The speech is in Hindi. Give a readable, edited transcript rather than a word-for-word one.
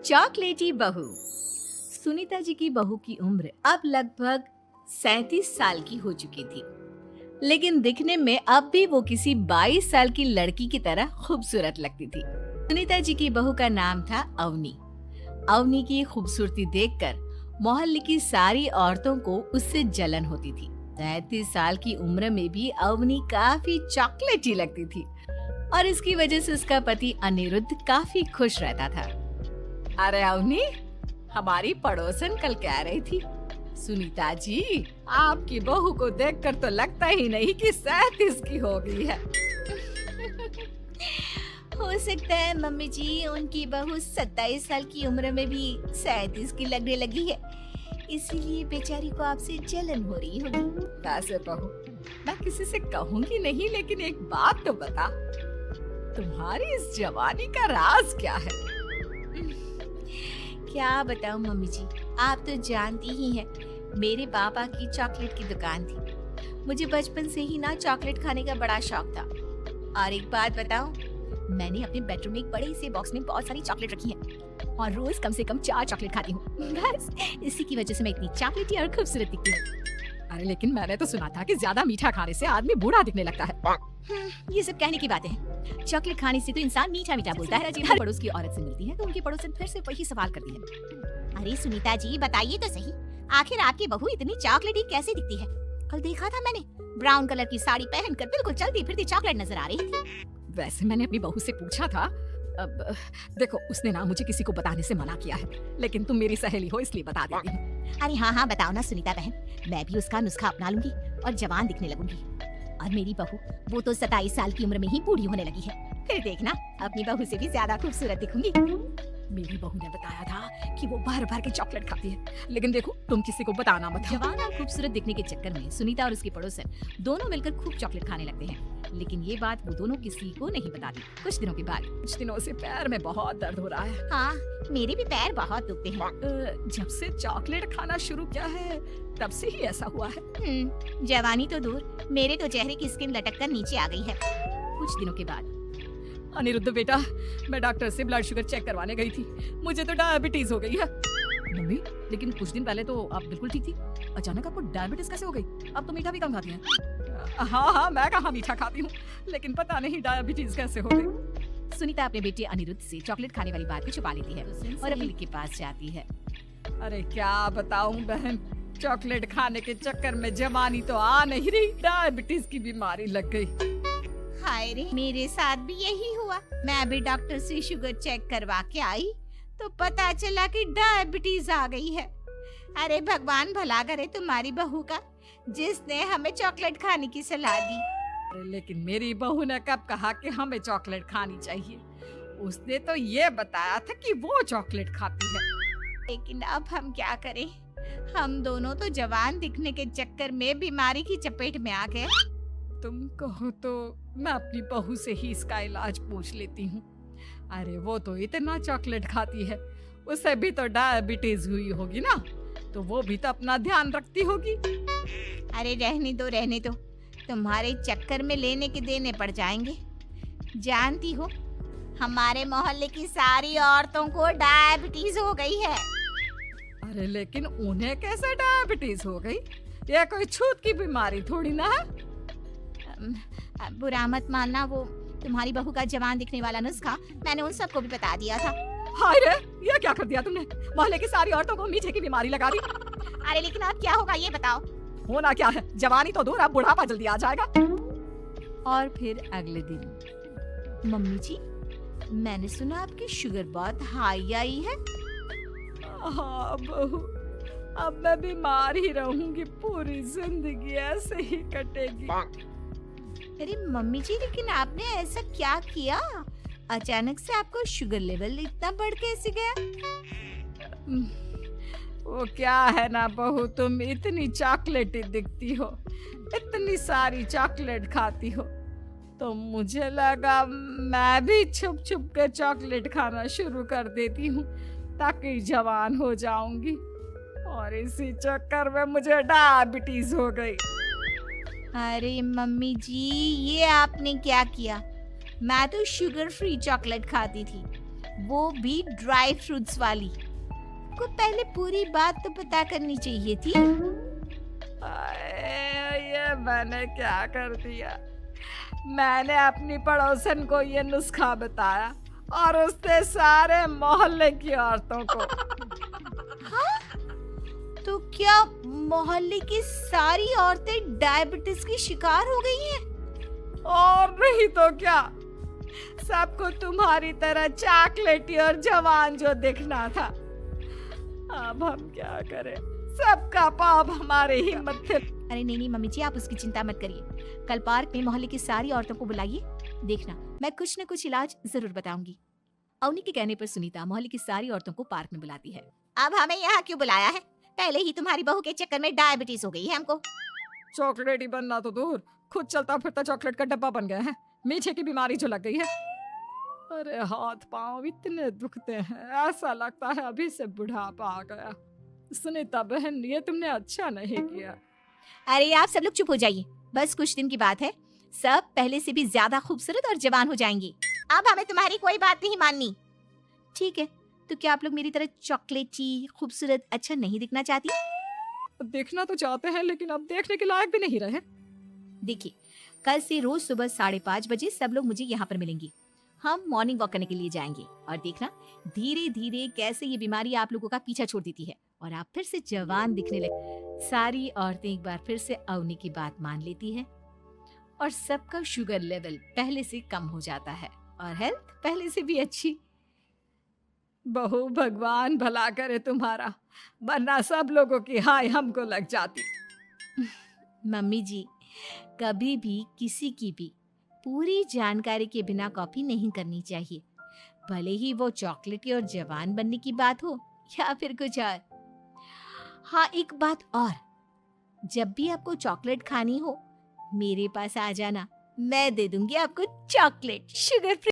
चॉकलेटी बहू। सुनीता जी की बहू की उम्र अब लगभग 37 साल की हो चुकी थी, लेकिन दिखने में अब भी वो किसी 22 साल की लड़की की तरह खूबसूरत लगती थी। सुनीता जी की बहू का नाम था अवनी। अवनी की खूबसूरती देखकर मोहल्ले की सारी औरतों को उससे जलन होती थी। 37 साल की उम्र में भी अवनी काफी चॉकलेटी लगती थी और इसकी वजह से उसका पति अनिरुद्ध काफी खुश रहता था। अरे अवनी, हमारी पड़ोसन कल कह रही थी, सुनीता जी आपकी बहू को देखकर तो लगता ही नहीं कि 37 की हो गई है। हो सकता है मम्मी जी उनकी बहू 27 साल की उम्र में भी 37 की लगने लगी है, इसीलिए बेचारी को आपसे जलन हो रही होगी। वैसे बहू, मैं किसी से कहूंगी नहीं, लेकिन एक बात तो बता, तुम्हारी इस जवानी का राज क्या है? क्या बताऊं मम्मी जी, आप तो जानती ही हैं, मेरे पापा की चॉकलेट की दुकान थी। मुझे बचपन से ही ना चॉकलेट खाने का बड़ा शौक था। और एक बात बताऊं, मैंने अपने बेडरूम में एक बड़े से बॉक्स में बहुत सारी चॉकलेट रखी है और रोज कम से कम 4 चॉकलेट खाती हूँ। बस इसी की वजह से मैं इतनी चॉकलेटी और खूबसूरत दिखती हूँ। अरे लेकिन मैंने तो सुना था कि ज्यादा मीठा खाने से आदमी बूढ़ा दिखने लगता है। ये सब कहने की बातें हैं। चॉकलेट खाने से तो इंसान मीठा मीठा बोलता है। हर पड़ोस की औरत से मिलती है तो उनकी पड़ोसन फिर से वही सवाल करती है। अरे सुनीता जी बताइए तो सही, आखिर आपकी बहू इतनी चॉकलेटी कैसे दिखती है? कल देखा था मैंने, ब्राउन कलर की साड़ी पहनकर बिल्कुल चलती फिरती चॉकलेट नजर आ रही थी। वैसे मैंने अपनी बहू से पूछा था, अब देखो उसने ना मुझे किसी को बताने से मना किया है, लेकिन तुम मेरी सहेली हो इसलिए बता देती हूँ। अरे हाँ बताओ ना सुनीता बहन, मैं भी उसका नुस्खा अपना लूंगी और जवान दिखने लगूंगी। और मेरी बहू वो तो 27 साल की उम्र में ही बूढ़ी होने लगी है, फिर देखना अपनी बहू से भी ज्यादा खूबसूरत दिखूंगी। मेरी बहू ने बताया था कि वो भर भर के चॉकलेट खाती है, लेकिन देखो तुम किसी को बताना मत। जवान और खूबसूरत दिखने के चक्कर में सुनीता और उसकी पड़ोसन दोनों मिलकर खूब चॉकलेट खाने लगते हैं, लेकिन ये बात वो दोनों किसी को नहीं बताती। कुछ दिनों के बाद, कुछ दिनों से पैर में बहुत दर्द हो रहा है। हाँ मेरे भी पैर बहुत दुखते हैं। जब से चॉकलेट खाना शुरू किया है तब से ही ऐसा हुआ है। जवानी तो दूर, मेरे तो चेहरे की स्किन लटक कर नीचे आ गई है। कुछ दिनों के बाद, अनिरुद्ध बेटा, मैं डॉक्टर से ब्लड शुगर चेक करवाने गई थी, मुझे तो डायबिटीज हो गई है। मम्मी, लेकिन कुछ दिन पहले तो आप बिल्कुल ठीक थी, अचानक आपको डायबिटीज कैसे हो गई? अब तो मीठा भी कम खाती हैं। हाँ, मैं कहाँ मीठा खाती हूँ, लेकिन पता नहीं डायबिटीज कैसे हो गई। सुनीता अपने बेटे अनिरुद्ध से चॉकलेट खाने वाली बात को छुपा लेती है और अपने के पास जाती है। अरे क्या बताऊं बहन, चॉकलेट खाने के चक्कर में जवानी तो आ नहीं रही, डायबिटीज की बीमारी लग गई। हाय रे, मेरे साथ भी यही हुआ। मैं भी डॉक्टर से शुगर चेक करवा के आई तो पता चला कि डायबिटीज आ गई है। अरे भगवान भला करे तुम्हारी बहू का, जिसने हमें चॉकलेट खाने की सलाह दी। लेकिन मेरी बहू ने कब कहा कि हमें चॉकलेट खानी चाहिए? उसने तो ये बताया था कि वो चॉकलेट खाती है। लेकिन अब हम क्या करें, हम दोनों तो जवान दिखने के चक्कर में बीमारी की चपेट में आ गए। तुम कहो तो मैं अपनी बहू से ही इसका इलाज पूछ लेती हूँ। अरे वो तो इतना चॉकलेट खाती है, उसे भी तो डायबिटीज हुई होगी ना, तो वो भी तो अपना ध्यान रखती होगी। अरे रहने दो, तुम्हारे चक्कर में लेने के देने पड़ जाएंगे। जानती हो, हमारे मोहल्ले की सारी औरतों को डायबिटीज हो गई है। अरे लेकिन उन्हें कैसे डायबिटीज हो गई? यह कोई छूत की बीमारी थोड़ी ना है। बुरा मत मानना, वो तुम्हारी बहू का जवान दिखने वाला नुस्खा मैंने उन सबको भी बता दिया था। हाय रे, ये क्या कर दिया तुमने? मोहल्ले की सारी औरतों को मीठे की बीमारी लगा दी। अरे लेकिन अब क्या होगा ये बताओ। होना क्या है, जवानी तो दूर, अब बुढ़ापा जल्दी आ जाएगा। और फिर अगले दिन, मम्मी जी मैंने सुना आपकी शुगर बहुत हाई आई है। हाँ बहू, अब मैं बीमार ही रहूंगी, पूरी जिंदगी ऐसे ही कटेगी। अरे मम्मी जी, लेकिन आपने ऐसा क्या किया? अचानक से आपको शुगर लेवल इतना बढ़ कैसे गया? वो क्या है ना बहू, तुम इतनी चॉकलेटी दिखती हो, इतनी सारी चॉकलेट खाती हो, तो मुझे लगा मैं भी छुप छुप कर चॉकलेट खाना शुरू कर देती हूँ ताकि जवान हो जाऊंगी, और इसी चक्कर में मुझे डायबिटीज हो गई। अरे मम्मी जी, ये आपने क्या किया? मैं तो शुगर फ्री चॉकलेट खाती थी, वो भी ड्राई फ्रूट्स वाली। को पहले पूरी बात तो पता करनी चाहिए थी। ये मैंने क्या कर दिया। मैंने अपनी पड़ोसन को ये नुस्खा बताया और उसने सारे मोहल्ले की औरतों को। तो क्या मोहल्ले की सारी औरतें डायबिटीज की शिकार हो गई हैं? और नहीं तो क्या, सबको तुम्हारी तरह चॉकलेटी और जवान जो दिखना था। अब हम क्या करें, सबका पाप हमारे ही मत्थे। अरे नहीं मम्मी जी, आप उसकी चिंता मत करिए। कल पार्क में मोहल्ले की सारी औरतों को बुलाइए, देखना मैं कुछ न कुछ इलाज जरूर बताऊंगी। अवनी के कहने पर सुनीता मोहल्ले की सारी औरतों को पार्क में बुलाती है। अब हमें यहाँ क्यों बुलाया है? पहले ही तुम्हारी बहू के चक्कर में डायबिटीज हो गई है हमको। चॉकलेट ही बनना तो दूर, खुद चलता फिरता चॉकलेट का डब्बा बन गया है। मीठे की बीमारी जो लग गई है। अरे हाथ पांव इतने दुखते हैं, ऐसा लगता है अभी से बुढ़ापा आ गया। सुनीता बहन, ये तुमने अच्छा नहीं किया। अरे आप सब लोग चुप हो जाइए, बस कुछ दिन की बात है, सब पहले से भी ज्यादा खूबसूरत और जवान हो जाएंगी। अब हमें तुम्हारी कोई बात नहीं माननी। ठीक है, तो क्या आप लोग मेरी तरह चॉकलेटी खूबसूरत अच्छा नहीं दिखना चाहती? देखना तो चाहते हैं, लेकिन अब देखने के लायक भी नहीं रहे। देखिए, कल से रोज सुबह 5:30 बजे सब लोग मुझे यहाँ पर मिलेंगे। हम मॉर्निंग वॉक करने के लिए जाएंगे और देखना धीरे धीरे कैसे ये बीमारी आप लोगों का पीछा छोड़ देती है और आप फिर से जवान दिखने लगे। सारी औरतें एक बार फिर से अवनी की बात मान लेती है और सबका शुगर लेवल पहले से कम हो जाता है और हेल्थ पहले से भी अच्छी। बहू, भगवान भला करे तुम्हारा, वरना सब लोगों की हाय हमको लग जाती। मम्मी जी, कभी भी किसी की भी पूरी जानकारी के बिना कॉपी नहीं करनी चाहिए, भले ही वो चॉकलेटी और जवान बनने की बात हो या फिर कुछ और। हाँ, एक बात और, जब भी आपको चॉकलेट खानी हो मेरे पास आ जाना, मैं दे दूंगी आपको चॉकलेट शुगर फ्री।